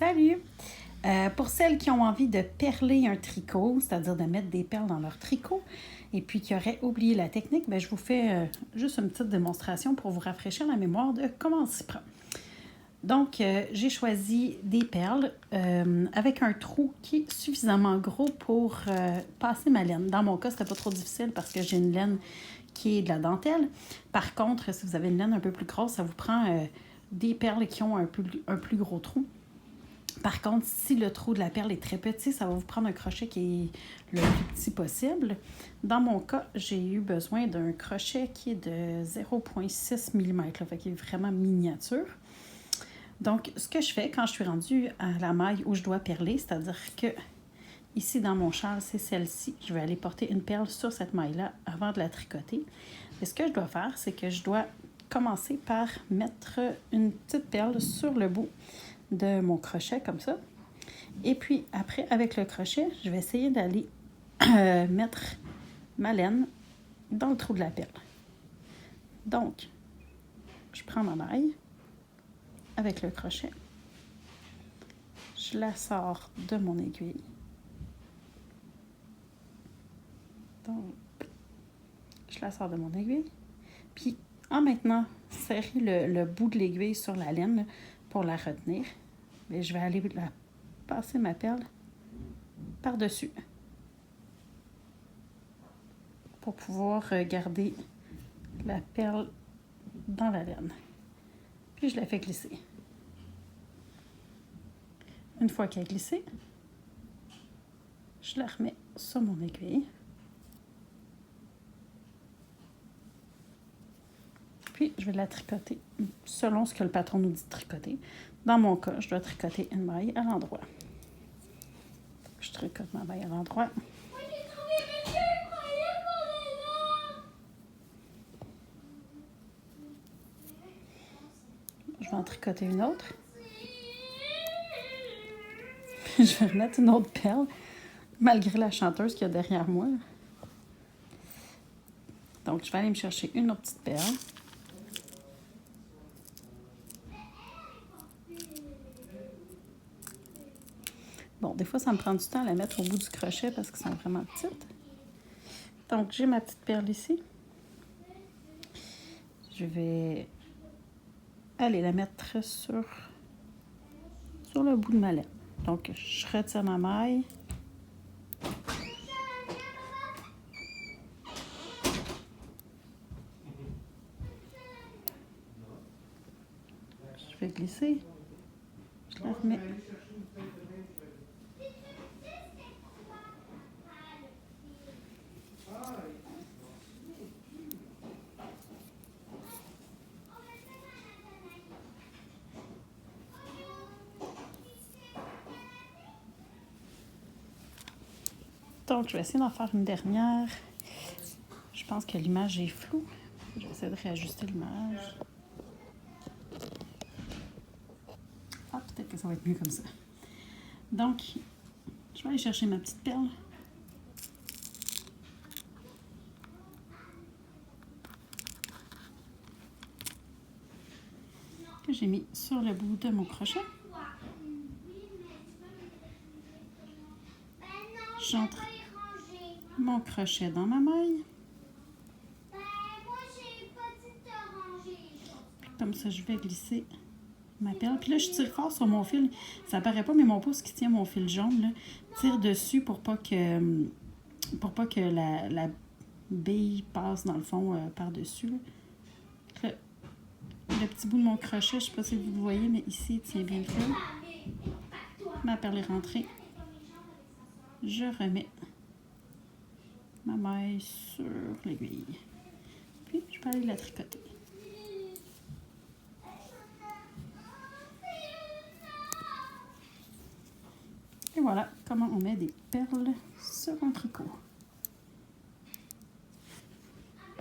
Salut! Pour celles qui ont envie de perler un tricot, c'est-à-dire de mettre des perles dans leur tricot, et puis qui auraient oublié la technique, bien, je vous fais juste une petite démonstration pour vous rafraîchir la mémoire de comment on s'y prend. Donc, j'ai choisi des perles avec un trou qui est suffisamment gros pour passer ma laine. Dans mon cas, c'était pas trop difficile parce que j'ai une laine qui est de la dentelle. Par contre, si vous avez une laine un peu plus grosse, ça vous prend des perles qui ont un plus gros trou. Par contre, si le trou de la perle est très petit, ça va vous prendre un crochet qui est le plus petit possible. Dans mon cas, j'ai eu besoin d'un crochet qui est de 0,6 mm, fait qu'il est vraiment miniature. Donc, ce que je fais quand je suis rendue à la maille où je dois perler, c'est-à-dire que ici dans mon châle, c'est celle-ci, je vais aller porter une perle sur cette maille-là avant de la tricoter. Et ce que je dois faire, c'est que je dois commencer par mettre une petite perle sur le bout de mon crochet comme ça. Et puis après, avec le crochet, je vais essayer d'aller mettre ma laine dans le trou de la perle. Donc, je prends ma maille avec le crochet. Je la sors de mon aiguille. Donc, je la sors de mon aiguille. Puis, en maintenant serrer le bout de l'aiguille sur la laine là, pour la retenir, mais je vais aller passer ma perle par-dessus pour pouvoir garder la perle dans la laine. Puis je la fais glisser. Une fois qu'elle est glissée, je la remets sur mon aiguille. Puis je vais la tricoter selon ce que le patron nous dit de tricoter. Dans mon cas, je dois tricoter une maille à l'endroit. Je tricote ma maille à l'endroit. Je vais en tricoter une autre. Je vais remettre une autre perle, malgré la chanteuse qu'il y a derrière moi. Donc, je vais aller me chercher une autre petite perle. Bon, des fois, ça me prend du temps à la mettre au bout du crochet parce qu'elles sont vraiment petites. Donc, j'ai ma petite perle ici. Je vais aller la mettre sur le bout de ma laine. Donc, je retire ma maille. Je vais glisser. Je la remets. Donc, je vais essayer d'en faire une dernière. Je pense que l'image est floue. Je vais essayer de réajuster l'image. Ah, peut-être que ça va être mieux comme ça. Donc, je vais aller chercher ma petite perle. Que j'ai mis sur le bout de mon crochet. J'entre mon crochet dans ma maille. Puis comme ça, je vais glisser ma perle. Puis là, je tire fort sur mon fil. Ça apparaît pas, mais mon pouce qui tient mon fil jaune là, tire dessus pour pas que la bille passe dans le fond par-dessus. Le petit bout de mon crochet, je ne sais pas si vous le voyez, mais ici, il tient bien le fil. Ma perle est rentrée. Je remets ma maille sur l'aiguille. Puis, je peux aller la tricoter. Et voilà comment on met des perles sur un tricot.